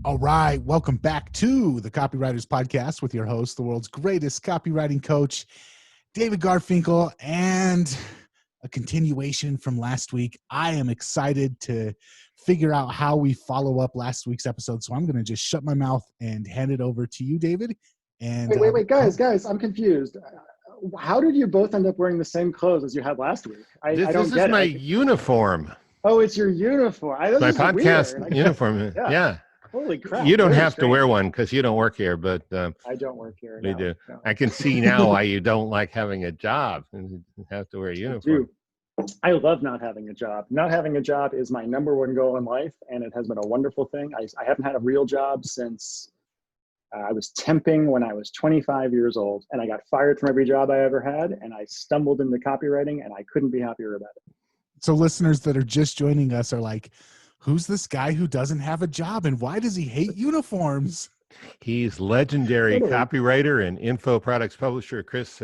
All right. Welcome back to the Copywriters Podcast with your host, the world's greatest copywriting coach, David Garfinkel, and a continuation from last week. I am excited to figure out how we follow up last week's episode. So I'm going to just shut my mouth and hand it over to you, David. And wait, guys, I'm confused. How did you both end up wearing the same clothes as you had last week? I don't This get is my it. uniform. Oh, it's your uniform. My podcast uniform. Yeah. Holy crap. You don't Very have to strange. wear one because you don't work here, but I don't work here. we no, do. no. I can see now why you don't like having a job and have to wear a uniform. I love not having a job. Not having a job is my number one goal in life, and it has been a wonderful thing. I haven't had a real job since I was temping when I was 25 years old, and I got fired from every job I ever had, and I stumbled into copywriting, and I couldn't be happier about it. so listeners that are just joining us are like, who's this guy who doesn't have a job and why does he hate uniforms? He's legendary Totally. copywriter and info products publisher Chris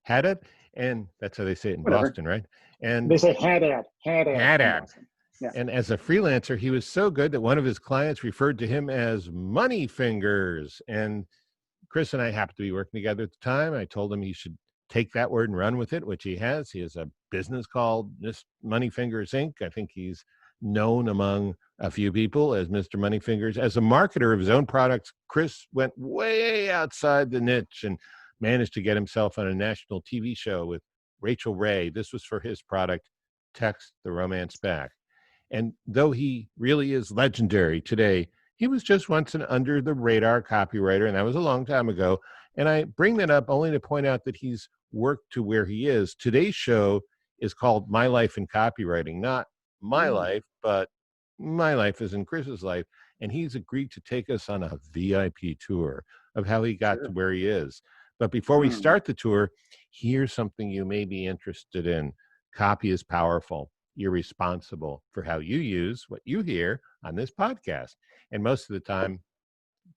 Haddad, and that's how they say it in Whatever. Boston, right? And They say Haddad. Haddad. Yeah. And as a freelancer, he was so good that one of his clients referred to him as Money Fingers. And Chris and I happened to be working together at the time. I told him he should take that word and run with it, which he has. He has a business called Money Fingers Inc. I think he's known among a few people as Mr. Money Fingers. As a marketer of his own products, Chris went way outside the niche and managed to get himself on a national TV show with Rachel Ray. This was for his product, Text the Romance Back. And though he really is legendary today, he was just once an under-the-radar copywriter, and that was a long time ago. And I bring that up only to point out that he's worked to where he is. Today's show is called My Life in Copywriting, not my life, but my life is in Chris's life. And he's agreed to take us on a VIP tour of how he got to where he is. But before we start the tour, here's something you may be interested in. Copy is powerful. You're responsible for how you use what you hear on this podcast. And most of the time,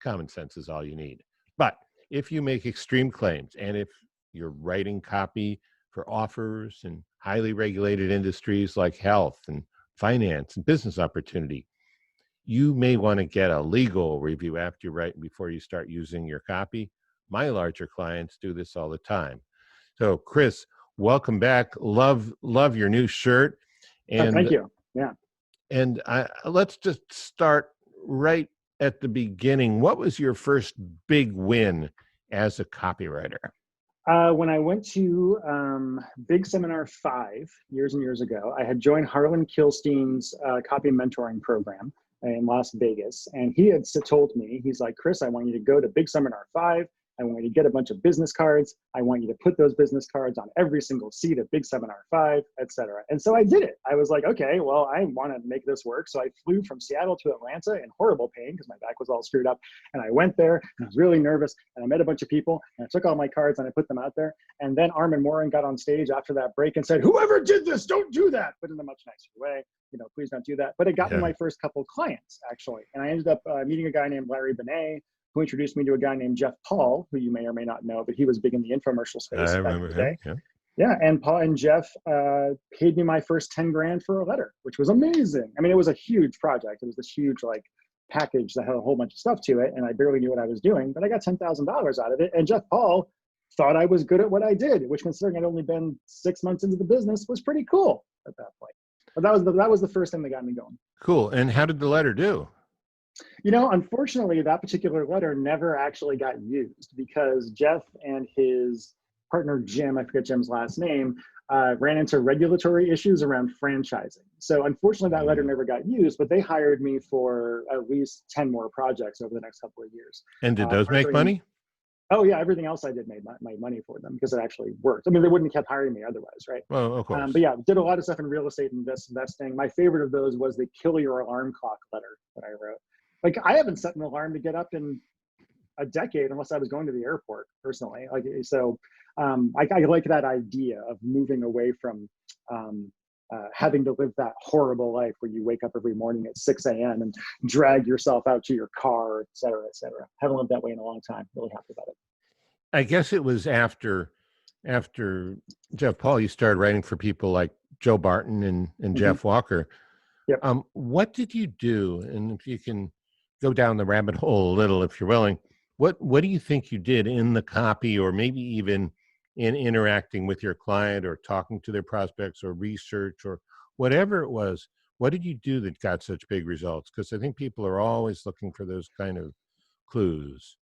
common sense is all you need. But if you make extreme claims, and if you're writing copy for offers in highly regulated industries like health and finance and business opportunity, you may want to get a legal review after you write before you start using your copy. My larger clients do this all the time. So, Chris, welcome back. Love your new shirt. And thank you. Yeah. And let's just start right at the beginning. What was your first big win as a copywriter? When I went to Big Seminar 5 years and years ago, I had joined Harlan Kilstein's copy mentoring program in Las Vegas. And he had told me, he's like, Chris, I want you to go to Big Seminar 5. I want you to get a bunch of business cards. I want you to put those business cards on every single seat at Big Seminar 5, etc. And so I did it. I was like, okay, well, I want to make this work. So I flew from Seattle to Atlanta in horrible pain because my back was all screwed up. And I went there and I was really nervous and I met a bunch of people and I took all my cards and I put them out there. And then Armin Morin got on stage after that break and said, whoever did this, don't do that, but in a much nicer way. Please don't do that. But it got me my first couple clients, actually. And I ended up meeting a guy named Larry Benet, who introduced me to a guy named Jeff Paul, who you may or may not know, but he was big in the infomercial space. I remember him. Yeah, and Paul and Jeff paid me my first 10 grand for a letter, which was amazing. I mean, it was a huge project. It was this huge package that had a whole bunch of stuff to it, and I barely knew what I was doing, but I got $10,000 out of it. And Jeff Paul thought I was good at what I did, which, considering I'd only been 6 months into the business, was pretty cool at that point. But that was the first thing that got me going. Cool. And how did the letter do? Unfortunately, that particular letter never actually got used because Jeff and his partner, Jim, I forget Jim's last name, ran into regulatory issues around franchising. So unfortunately, that letter never got used, but they hired me for at least 10 more projects over the next couple of years. And did those make money? Oh, yeah. Everything else I did made money for them because it actually worked. I mean, they wouldn't have kept hiring me otherwise, right? Well, of course. But yeah, did a lot of stuff in real estate investing. My favorite of those was the kill your alarm clock letter that I wrote. I haven't set an alarm to get up in a decade unless I was going to the airport personally. I like that idea of moving away from having to live that horrible life where you wake up every morning at 6 a.m. and drag yourself out to your car, et cetera, et cetera. Haven't lived that way in a long time. Really happy about it. I guess it was after Jeff Paul, you started writing for people like Joe Barton and Jeff Walker. Yep. What did you do? And if you can go down the rabbit hole a little, if you're willing. What do you think you did in the copy, or maybe even in interacting with your client or talking to their prospects or research or whatever it was? What did you do that got such big results? Because I think people are always looking for those kind of clues.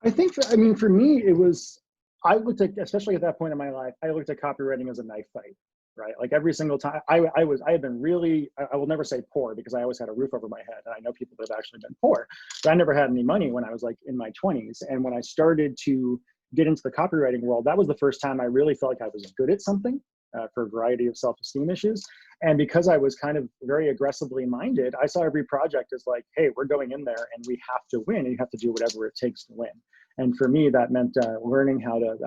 I think, I mean, for me, it was, I looked at, especially at that point in my life, I looked at copywriting as a knife fight, right? Like every single time I had been really, I will never say poor because I always had a roof over my head. And I know people that have actually been poor, but I never had any money when I was like in my 20s. And when I started to get into the copywriting world, that was the first time I really felt like I was good at something. For a variety of self-esteem issues. And because I was kind of very aggressively minded, I saw every project as like, hey, we're going in there and we have to win, and you have to do whatever it takes to win. And for me, that meant learning how to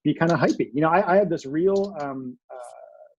be kind of hypey. You know, I had this real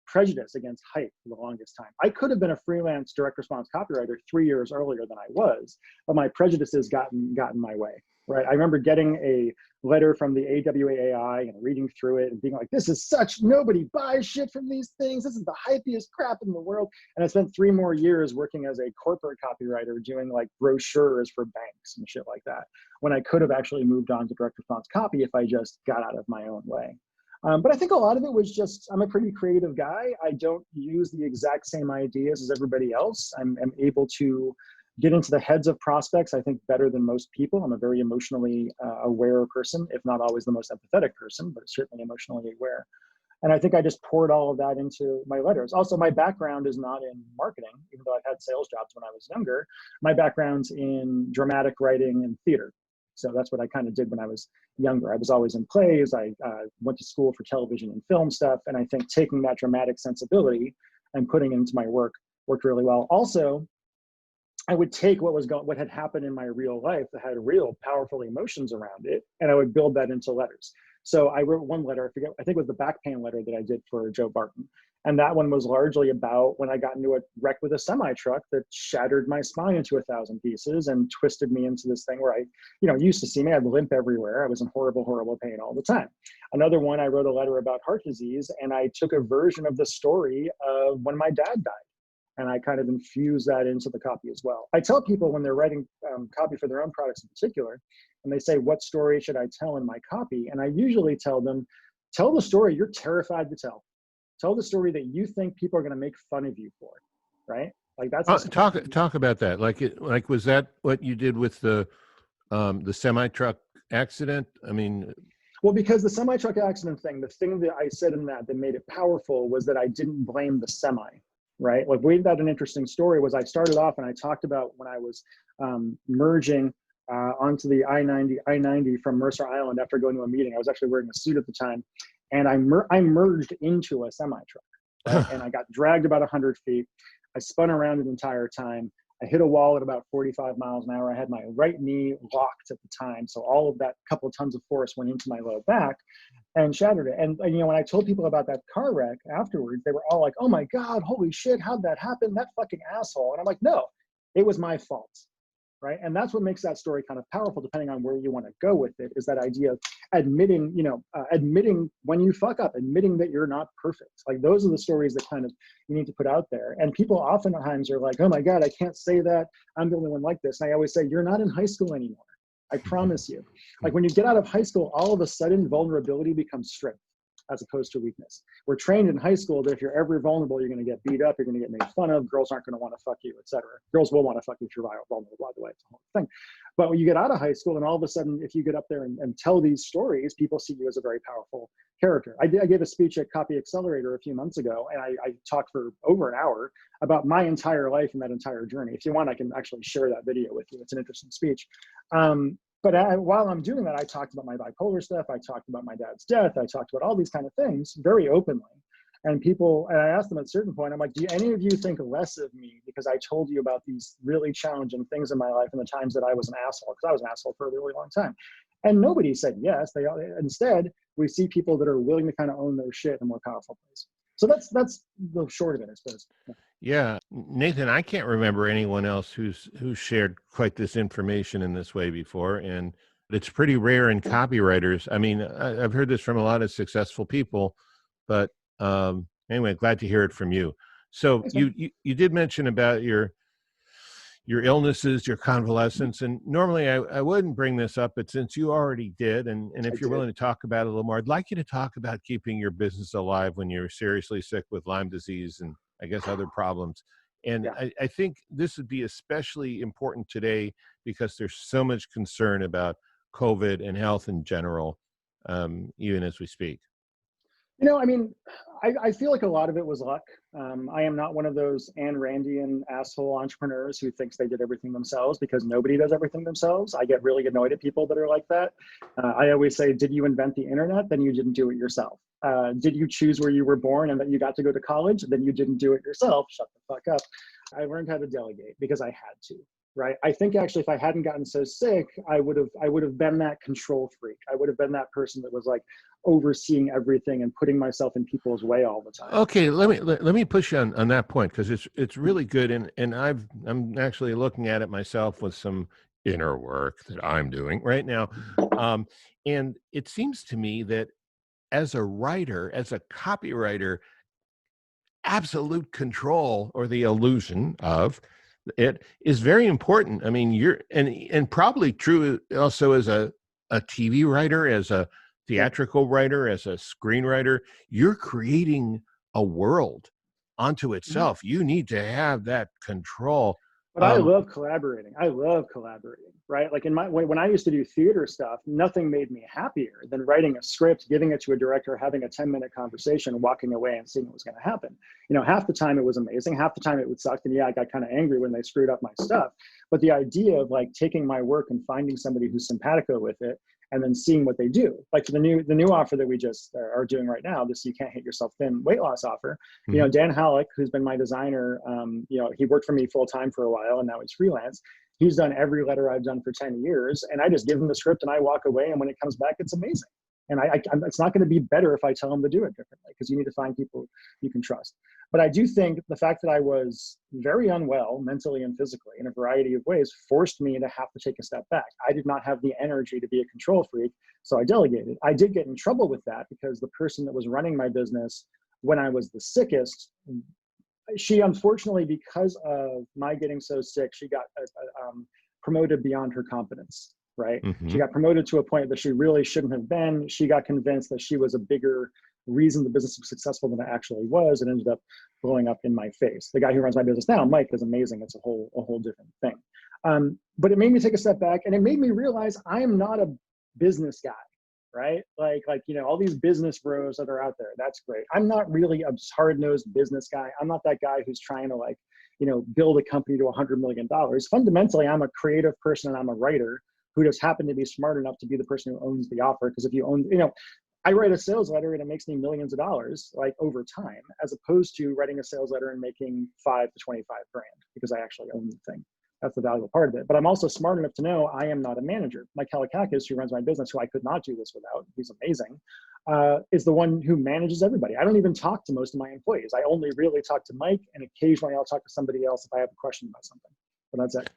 prejudice against hype for the longest time. I could have been a freelance direct response copywriter 3 years earlier than I was, but my prejudices got in my way. Right. I remember getting a letter from the AWAI and reading through it and being like, this is such, nobody buys shit from these things. This is the hypiest crap in the world. And I spent 3 more years working as a corporate copywriter doing like brochures for banks and shit like that, when I could have actually moved on to direct response copy if I just got out of my own way. But I think a lot of it was just, I'm a pretty creative guy. I don't use the exact same ideas as everybody else. I'm able to get into the heads of prospects, I think, better than most people. I'm a very emotionally aware person, if not always the most empathetic person, but certainly emotionally aware. And I think I just poured all of that into my letters. Also, my background is not in marketing, even though I've had sales jobs when I was younger. My background's in dramatic writing and theater. So that's what I kind of did when I was younger. I was always in plays. I went to school for television and film stuff. And I think taking that dramatic sensibility and putting it into my work worked really well. Also, I would take what had happened in my real life that had real powerful emotions around it, and I would build that into letters. So I wrote one letter, I think it was the back pain letter that I did for Joe Barton. And that one was largely about when I got into a wreck with a semi-truck that shattered my spine into 1,000 pieces and twisted me into this thing where I, used to see me, I'd limp everywhere. I was in horrible, horrible pain all the time. Another one, I wrote a letter about heart disease, and I took a version of the story of when my dad died. And I kind of infuse that into the copy as well. I tell people when they're writing copy for their own products in particular, and they say, what story should I tell in my copy? And I usually tell them, tell the story you're terrified to tell. Tell the story that you think people are going to make fun of you for, right? Like that's talk about that. Like was that what you did with the semi-truck accident? I mean, well, because the semi-truck accident thing, the thing that I said in that made it powerful was that I didn't blame the semi. Right? Like we had an interesting story was I started off and I talked about when I was merging onto the I-90 from Mercer Island after going to a meeting. I was actually wearing a suit at the time, and I merged into a semi-truck, right? And I got dragged about 100 feet. I spun around the entire time. I hit a wall at about 45 miles an hour. I had my right knee locked at the time. So all of that couple of tons of force went into my low back and shattered it. And when I told people about that car wreck afterwards, they were all like, oh my God, holy shit, how'd that happen? That fucking asshole. And I'm like, no, it was my fault, right? And that's what makes that story kind of powerful, depending on where you want to go with it, is that idea of admitting, admitting when you fuck up, admitting that you're not perfect. Like those are the stories that kind of you need to put out there. And people oftentimes are like, oh my God, I can't say that. I'm the only one like this. And I always say, you're not in high school anymore. I promise you. Like when you get out of high school, all of a sudden vulnerability becomes strength as opposed to weakness. We're trained in high school that if you're ever vulnerable, you're going to get beat up, you're going to get made fun of, girls aren't going to want to fuck you, etc. Girls will want to fuck you if you're vulnerable, by the way, it's a whole thing. But when you get out of high school and all of a sudden, if you get up there and tell these stories, people see you as a very powerful character. I gave a speech at Copy Accelerator a few months ago, and I talked for over an hour about my entire life and that entire journey. If you want, I can actually share that video with you. It's an interesting speech. But while I'm doing that, I talked about my bipolar stuff. I talked about my dad's death. I talked about all these kind of things very openly. And I asked them at a certain point, I'm like, do any of you think less of me because I told you about these really challenging things in my life and the times that I was an asshole? Because I was an asshole for a really long time. And nobody said yes. Instead, we see people that are willing to kind of own their shit in a more powerful place. So that's the short of it, I suppose. Yeah, Nathan, I can't remember anyone else who's shared quite this information in this way before, and it's pretty rare in copywriters. I mean, I've heard this from a lot of successful people, but anyway, glad to hear it from you. So you did mention about your your illnesses, your convalescence. And normally I wouldn't bring this up, but since you already did, and if you're willing to talk about it a little more, I'd like you to talk about keeping your business alive when you're seriously sick with Lyme disease and I guess other problems. And I think this would be especially important today because there's so much concern about COVID and health in general, even as we speak. I mean, I feel like a lot of it was luck. I am not one of those Ayn Randian asshole entrepreneurs who thinks they did everything themselves, because nobody does everything themselves. I get really annoyed at people that are like that. I always say, did you invent the internet? Then you didn't do it yourself. Did you choose where you were born and that you got to go to college? Then you didn't do it yourself. Shut the fuck up. I learned how to delegate because I had to. Right. I think actually, if I hadn't gotten so sick, I would have been that control freak. I would have been that person that was like overseeing everything and putting myself in people's way all the time. Okay, let me push you on that point, because it's really good, and I'm actually looking at it myself with some inner work that I'm doing right now, and it seems to me that as a writer, as a copywriter, absolute control, or the illusion of it, is very important. I mean, you're and probably true also as a TV writer, as a theatrical writer, as a screenwriter. You're creating a world onto itself. You need to have that control. But I love collaborating. Right? Like when I used to do theater stuff, nothing made me happier than writing a script, giving it to a director, having a 10-minute conversation, walking away and seeing what was going to happen. Half the time it was amazing. Half the time it would suck. And I got kind of angry when they screwed up my stuff. But the idea of like taking my work and finding somebody who's simpatico with it, and then seeing what they do. Like the new offer that we just are doing right now, this You Can't Hit Yourself Thin weight loss offer. Dan Halleck, who's been my designer, he worked for me full time for a while and now he's freelance. He's done every letter I've done for 10 years, and I just give him the script and I walk away, and when it comes back, it's amazing. And it's not going to be better if I tell him to do it differently, because you need to find people you can trust. But I do think the fact that I was very unwell mentally and physically in a variety of ways forced me to have to take a step back. I did not have the energy to be a control freak, so I delegated. I did get in trouble with that because the person that was running my business when I was the sickest, she unfortunately, because of my getting so sick, she got promoted beyond her competence. Right? She got promoted to a point that she really shouldn't have been. She got convinced that she was a bigger reason the business was successful than it actually was, and ended up blowing up in my face. The guy who runs my business now, Mike, is amazing. It's a whole different thing. But it made me take a step back, and it made me realize I am not a business guy, right? Like all these business bros that are out there, that's great. I'm not really a hard-nosed business guy. I'm not that guy who's trying to build a company to $100 million. Fundamentally, I'm a creative person and I'm a writer who just happened to be smart enough to be the person who owns the offer. Because if you own, I write a sales letter and it makes me millions of dollars, like over time, as opposed to writing a sales letter and making $5 to $25 grand, because I actually own the thing. That's the valuable part of it. But I'm also smart enough to know I am not a manager. Mike Halakakis, who runs my business, who I could not do this without, he's amazing, is the one who manages everybody. I don't even talk to most of my employees. I only really talk to Mike, and occasionally I'll talk to somebody else if I have a question about something. But that's it.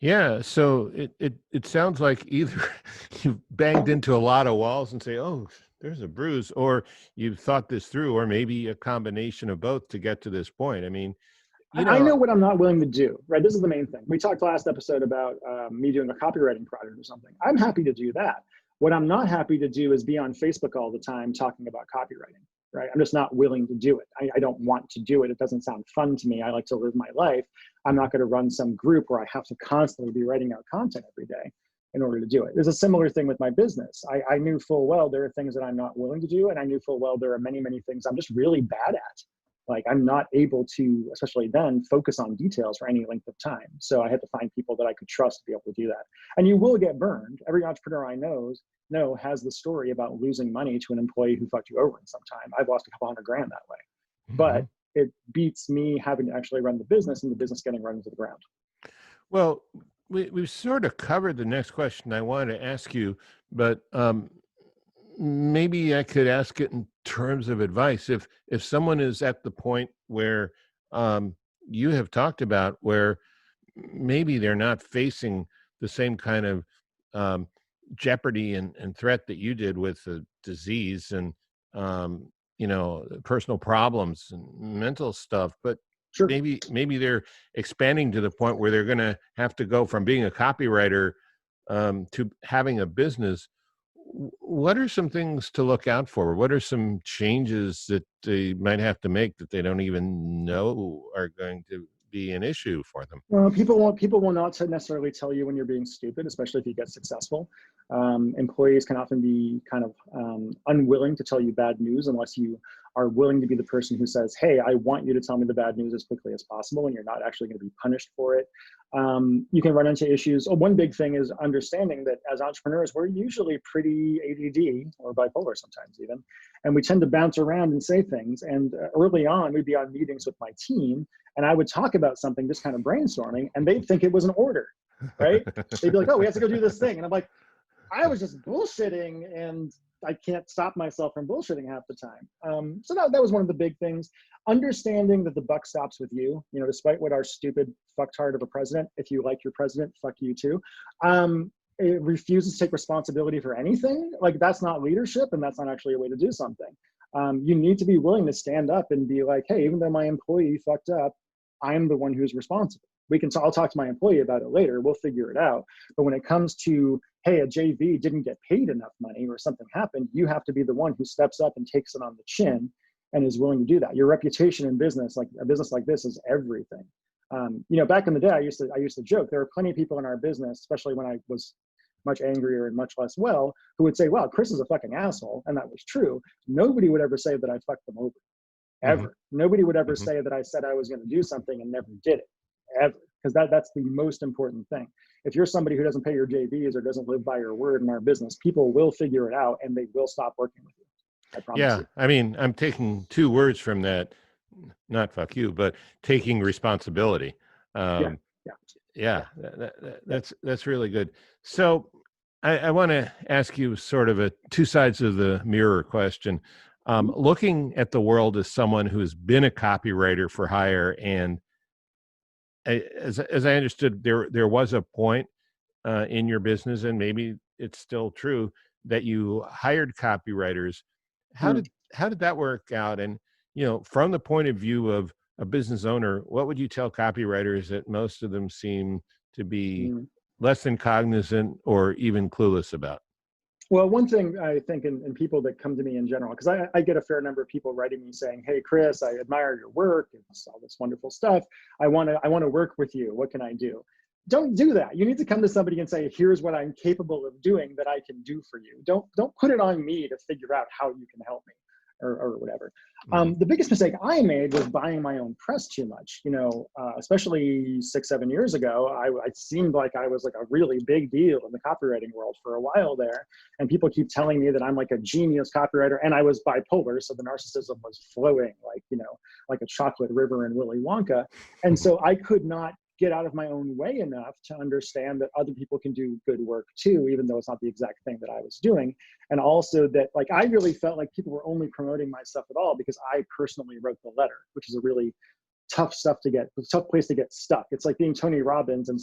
Yeah, so it sounds like either you've banged into a lot of walls and say, oh, there's a bruise, or you've thought this through, or maybe a combination of both to get to this point. I mean, I know what I'm not willing to do, right? This is the main thing. We talked last episode about me doing a copywriting project or something. I'm happy to do that. What I'm not happy to do is be on Facebook all the time talking about copywriting, right? I'm just not willing to do it. I don't want to do it. It doesn't sound fun to me. I like to live my life. I'm not going to run some group where I have to constantly be writing out content every day in order to do it. There's a similar thing with my business. I knew full well there are things that I'm not willing to do, and I knew full well there are many, many things I'm just really bad at. Like I'm not able to, especially then, focus on details for any length of time. So I had to find people that I could trust to be able to do that. And you will get burned. Every entrepreneur I know has the story about losing money to an employee who fucked you over in some time. I've lost a couple $100 grand that way. But it beats me having to actually run the business and the business getting run into the ground. Well, we've sort of covered the next question I wanted to ask you, but maybe I could ask it in terms of advice. If someone is at the point where you have talked about, where maybe they're not facing the same kind of jeopardy and threat that you did with the disease and personal problems and mental stuff, but Sure. maybe they're expanding to the point where they're going to have to go from being a copywriter to having a business. What are some things to look out for? What are some changes that they might have to make that they don't even know are going to be an issue for them? Well, people will not necessarily tell you when you're being stupid, especially if you get successful. Employees can often be kind of unwilling to tell you bad news unless you are willing to be the person who says, hey, I want you to tell me the bad news as quickly as possible, and you're not actually going to be punished for it. You can run into issues. One big thing is understanding that as entrepreneurs, we're usually pretty ADD or bipolar sometimes even, and we tend to bounce around and say things. And early on, we'd be on meetings with my team, and I would talk about something just kind of brainstorming, and they'd think it was an order, right? They'd be like, oh, we have to go do this thing. And I'm like, I was just bullshitting, and I can't stop myself from bullshitting half the time. So that was one of the big things. Understanding that the buck stops with you, despite what our stupid fucktard of a president, if you like your president, fuck you too. It refuses to take responsibility for anything. Like, that's not leadership, and that's not actually a way to do something. You need to be willing to stand up and be like, hey, even though my employee fucked up, I'm the one who's responsible. I'll talk to my employee about it later. We'll figure it out. But when it comes to, hey, a JV didn't get paid enough money or something happened, you have to be the one who steps up and takes it on the chin and is willing to do that. Your reputation in business, like a business like this, is everything. Back in the day, I used to joke. There were plenty of people in our business, especially when I was much angrier and much less well, who would say, wow, Chris is a fucking asshole. And that was true. Nobody would ever say that I fucked them over. Ever. Mm-hmm. Nobody would ever say that I said I was going to do something and never did it. Ever. Because that's the most important thing. If you're somebody who doesn't pay your JVs or doesn't live by your word in our business, people will figure it out and they will stop working with you. I promise you. I mean, I'm taking two words from that, not fuck you, but taking responsibility. That's really good. So I want to ask you sort of a two sides of the mirror question. Looking at the world as someone who's been a copywriter for hire, and as I understood, there was a point in your business, and maybe it's still true, that you hired copywriters. How did that work out? And from the point of view of a business owner, what would you tell copywriters that most of them seem to be less than cognizant or even clueless about? Well, one thing I think in people that come to me in general, because I get a fair number of people writing me saying, hey, Chris, I admire your work. It's all this wonderful stuff. I want to work with you. What can I do? Don't do that. You need to come to somebody and say, here's what I'm capable of doing that I can do for you. Don't put it on me to figure out how you can help me or whatever. The biggest mistake I made was buying my own press too much. Especially 6-7 years ago, it seemed like I was like a really big deal in the copywriting world for a while there. And people keep telling me that I'm like a genius copywriter, and I was bipolar. So the narcissism was flowing like a chocolate river in Willy Wonka. And so I could not get out of my own way enough to understand that other people can do good work too, even though it's not the exact thing that I was doing. And also that I really felt like people were only promoting my stuff at all because I personally wrote the letter, which is a really tough place to get stuck. It's like being Tony Robbins, and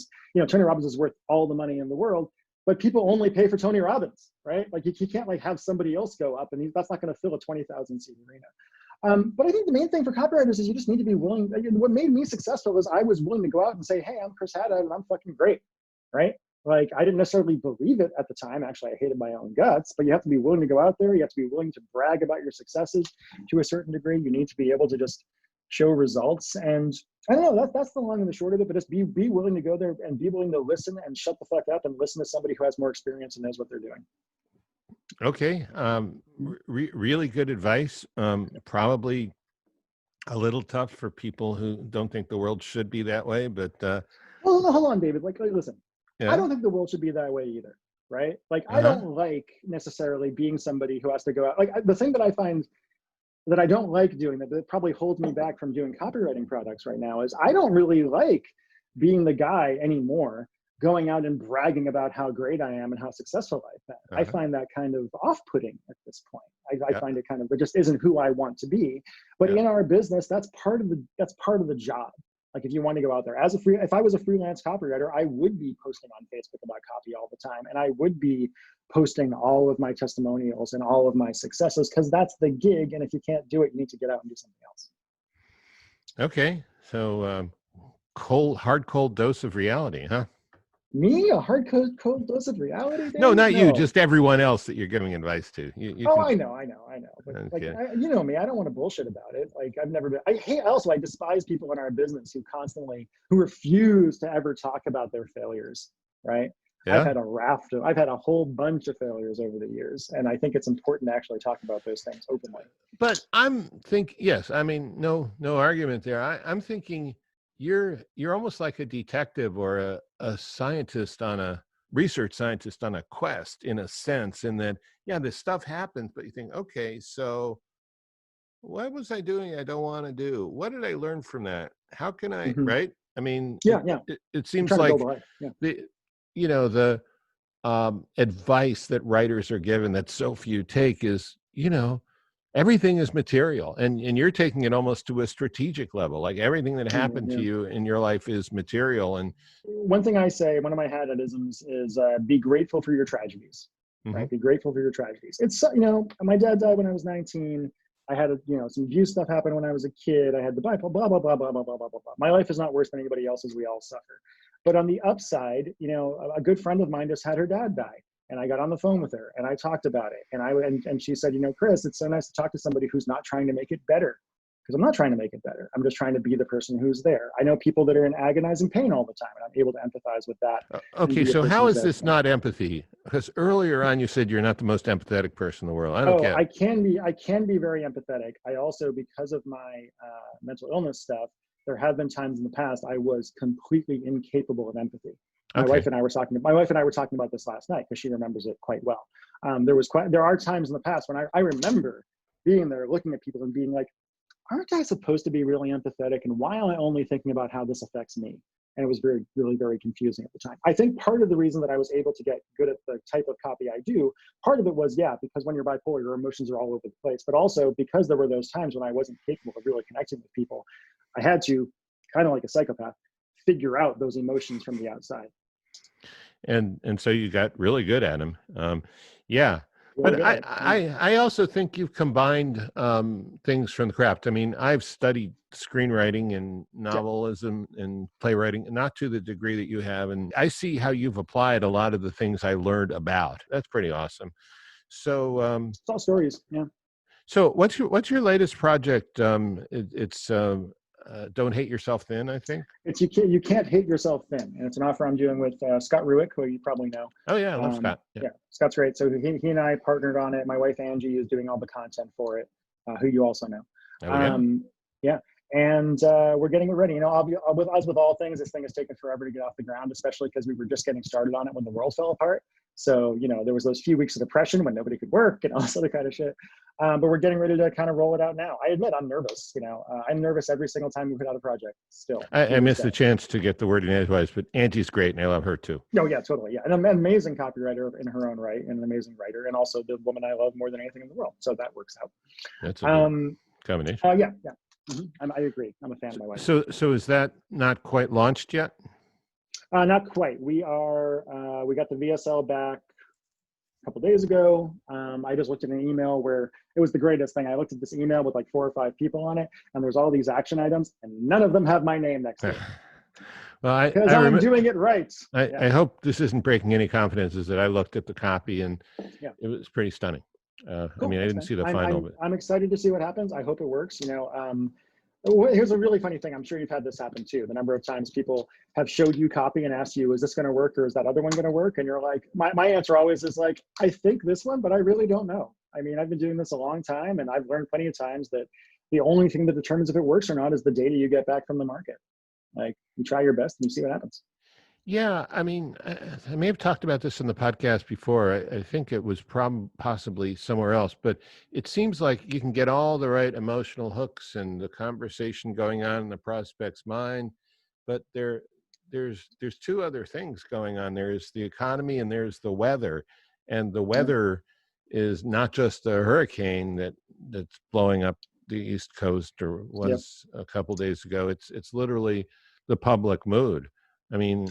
Tony Robbins is worth all the money in the world, but people only pay for Tony Robbins, right? Like you can't have somebody else go up, and that's not going to fill a 20,000 seat arena. But I think the main thing for copywriters is you just need to be willing. What made me successful is I was willing to go out and say, hey, I'm Chris Haddad and I'm fucking great, right? Like, I didn't necessarily believe it at the time. Actually, I hated my own guts, but you have to be willing to go out there. You have to be willing to brag about your successes to a certain degree. You need to be able to just show results. And I don't know, that's the long and the short of it, but just be willing to go there and be willing to listen and shut the fuck up and listen to somebody who has more experience and knows what they're doing. Okay. Really good advice. Probably a little tough for people who don't think the world should be that way, but well, hold on, David. Like listen, I don't think the world should be that way either, right? Like, I don't like necessarily being somebody who has to go out. Like, the thing that I find that I don't like doing, that probably holds me back from doing copywriting products right now, is I don't really like being the guy anymore going out and bragging about how great I am and how successful I've been. I find that kind of off-putting at this point. I find it it just isn't who I want to be. But in our business, that's part of the job. Like, if you want to go out there if I was a freelance copywriter, I would be posting on Facebook about copy all the time. And I would be posting all of my testimonials and all of my successes, because that's the gig. And if you can't do it, you need to get out and do something else. Okay. So hard, cold dose of reality, huh? Me? A hard cold dose of reality, Dave? No, not you, No. just everyone else that you're giving advice to. You Oh, can, I know. But like, okay. you know me, I don't want to bullshit about it. Like, I've never been. I despise people in our business who refuse to ever talk about their failures. Right? Yeah. I've had a whole bunch of failures over the years, and I think it's important to actually talk about those things openly. But yes, I mean, no argument there. I'm thinking you're almost like a detective or a scientist research scientist on a quest, in a sense, in that, yeah, this stuff happens, but you think, okay, so what was I doing I don't want to do? What did I learn from that? How can I, Mm-hmm. right? I mean, Yeah. it seems like the advice that writers are given that so few take is, everything is material, and you're taking it almost to a strategic level. Like everything that happened to you in your life is material. And one thing I say, one of my Haddadisms is be grateful for your tragedies, right? Be grateful for your tragedies. It's, my dad died when I was 19. I had, some abuse stuff happen when I was a kid. I had the Bible, blah, blah, blah, blah, blah, blah, blah, blah, blah. My life is not worse than anybody else's. We all suffer. But on the upside, a good friend of mine just had her dad die. And I got on the phone with her and I talked about it. And she said, Chris, it's so nice to talk to somebody who's not trying to make it better. Because I'm not trying to make it better. I'm just trying to be the person who's there. I know people that are in agonizing pain all the time, and I'm able to empathize with that. Okay, so how is this not empathy? Because earlier on you said you're not the most empathetic person in the world. I don't get it. I can be very empathetic. I also, because of my mental illness stuff, there have been times in the past I was completely incapable of empathy. My wife and I were talking about this last night because she remembers it quite well. There are times in the past when I remember being there, looking at people and being like, aren't I supposed to be really empathetic? And why am I only thinking about how this affects me? And it was really, very confusing at the time. I think part of the reason that I was able to get good at the type of copy I do, part of it was, because when you're bipolar, your emotions are all over the place. But also because there were those times when I wasn't capable of really connecting with people, I had to, kind of like a psychopath, figure out those emotions from the outside. And so you got really good at them. Yeah. But I also think you've combined things from the craft. I mean, I've studied screenwriting and novelism and playwriting, not to the degree that you have. And I see how you've applied a lot of the things I learned about. That's pretty awesome. So it's all stories. Yeah. So what's your latest project? It's Don't Hate Yourself Thin, I think. It's you can't hate yourself thin, and it's an offer I'm doing with Scott Ruick, who you probably know. Oh yeah, I love Scott. Yeah, Scott's great. So he and I partnered on it. My wife Angie is doing all the content for it, who you also know. And we're getting it ready. With all things, this thing has taken forever to get off the ground, especially because we were just getting started on it when the world fell apart. So, there was those few weeks of depression when nobody could work and all this other kind of shit. But we're getting ready to kind of roll it out now. I admit I'm nervous. I'm nervous every single time we put out a project still. I missed the chance to get the word in edgewise, but Angie's great and I love her too. Oh yeah, totally. Yeah. And an amazing copywriter in her own right and an amazing writer, and also the woman I love more than anything in the world. So that works out. That's a good combination. Yeah. Mm-hmm. I agree. I'm a fan of my wife. So is that not quite launched yet? Not quite. We are. We got the VSL back a couple days ago. I just looked at an email where it was the greatest thing. I looked at this email with like 4 or 5 people on it, and there's all these action items, and none of them have my name next to it. Well, because I'm doing it right. I hope this isn't breaking any confidences that I looked at the copy and it was pretty stunning. Cool. I mean, I didn't see the final, but I'm excited to see what happens. I hope it works. Here's a really funny thing. I'm sure you've had this happen too. The number of times people have showed you copy and asked you, is this going to work or is that other one going to work? And you're like, my answer always is like, I think this one, but I really don't know. I mean, I've been doing this a long time and I've learned plenty of times that the only thing that determines if it works or not is the data you get back from the market. Like you try your best and you see what happens. Yeah, I mean, I may have talked about this in the podcast before. I think it was possibly somewhere else, but it seems like you can get all the right emotional hooks and the conversation going on in the prospect's mind, but there's 2 other things going on. There's the economy and there's the weather, and the weather is not just a hurricane that's blowing up the East Coast or was a couple days ago. It's literally the public mood. I mean,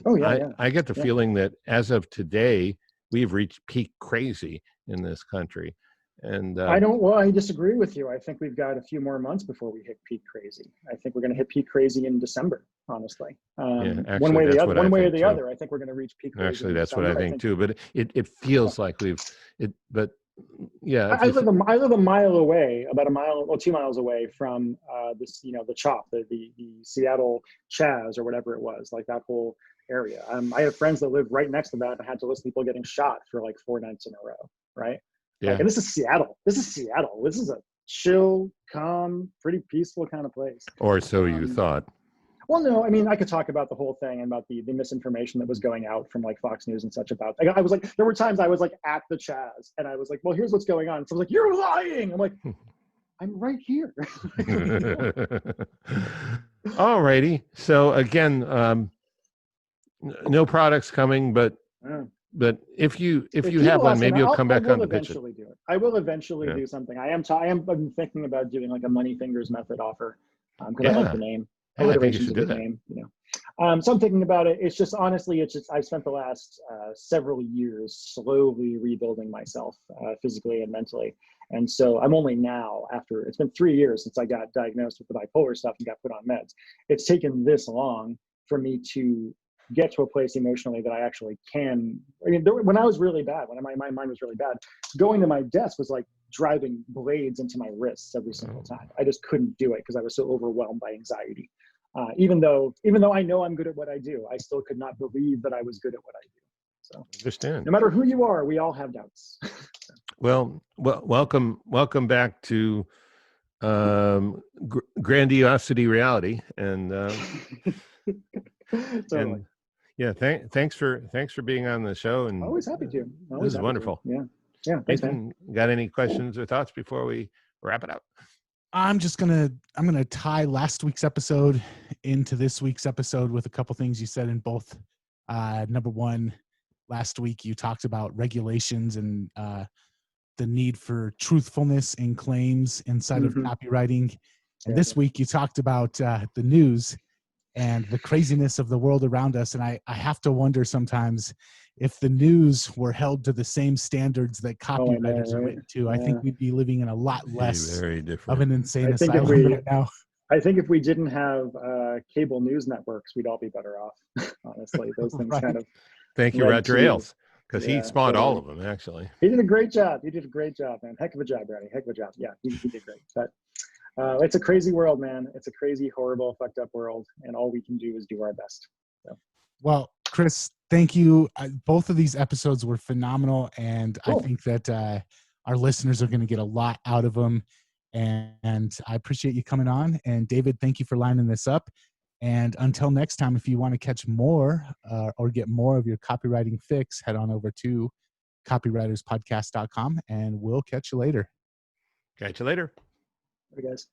I get the feeling that as of today, we've reached peak crazy in this country. And I disagree with you. I think we've got a few more months before we hit peak crazy. I think we're going to hit peak crazy in December, honestly. actually, one way or the other. One way or the other. I think we're going to reach peak crazy. Actually, that's what I think too. But it feels like but yeah. I live a mile away, about 2 miles away from this, the CHOP, the Seattle Chaz or whatever it was, like that whole area. I have friends that live right next to that and had to listen to people getting shot for like 4 nights in a row, right? Yeah. Like, and this is Seattle. This is a chill, calm, pretty peaceful kind of place. Or so you thought. Well, no, I mean, I could talk about the whole thing and about the misinformation that was going out from like Fox News and such about. I was like, there were times I was like at the Chaz and I was like, well, here's what's going on. So I was like, you're lying. I'm like, I'm right here. All righty. So again, no products coming, but if you have one, maybe you'll come back on the pitch. I will eventually do something. I'm thinking about doing like a Money Fingers method offer because I like the name. Yeah, I think you should do that. Name, so I'm thinking about it. It's just, honestly, I've spent the last several years slowly rebuilding myself physically and mentally. And so I'm only now, after, it's been 3 years since I got diagnosed with the bipolar stuff and got put on meds. It's taken this long for me to get to a place emotionally that I actually can. I mean, when I was really bad, when my mind was really bad, going to my desk was like driving blades into my wrists every single time. I just couldn't do it because I was so overwhelmed by anxiety. Even though I know I'm good at what I do, I still could not believe that I was good at what I do. So understand. No matter who you are, we all have doubts. Well, welcome back to grandiosity reality, and totally. And yeah, thanks for being on the show. And always happy to. This is wonderful. Yeah. Thanks, man. Got any questions or thoughts before we wrap it up? I'm gonna tie last week's episode into this week's episode with a couple things you said in both. Number one, last week you talked about regulations and the need for truthfulness in claims inside of copywriting. And this week you talked about the news and the craziness of the world around us. And I have to wonder sometimes if the news were held to the same standards that copywriters are written to, I think we'd be living in a lot less of an insane asylum right now. I think if we didn't have cable news networks, we'd all be better off, honestly. Those things kind of... Thank you, Roger Ailes, because he spawned all of them, actually. He did a great job. Man. Heck of a job, Brady. Heck of a job. Yeah, he did great. But it's a crazy world, man. It's a crazy, horrible, fucked up world. And all we can do is do our best. So. Well, Chris, thank you. Both of these episodes were phenomenal. And cool. I think that our listeners are going to get a lot out of them. And I appreciate you coming on. And David, thank you for lining this up. And until next time, if you want to catch more or get more of your copywriting fix, head on over to copywriterspodcast.com and we'll catch you later. Catch you later. Bye, guys.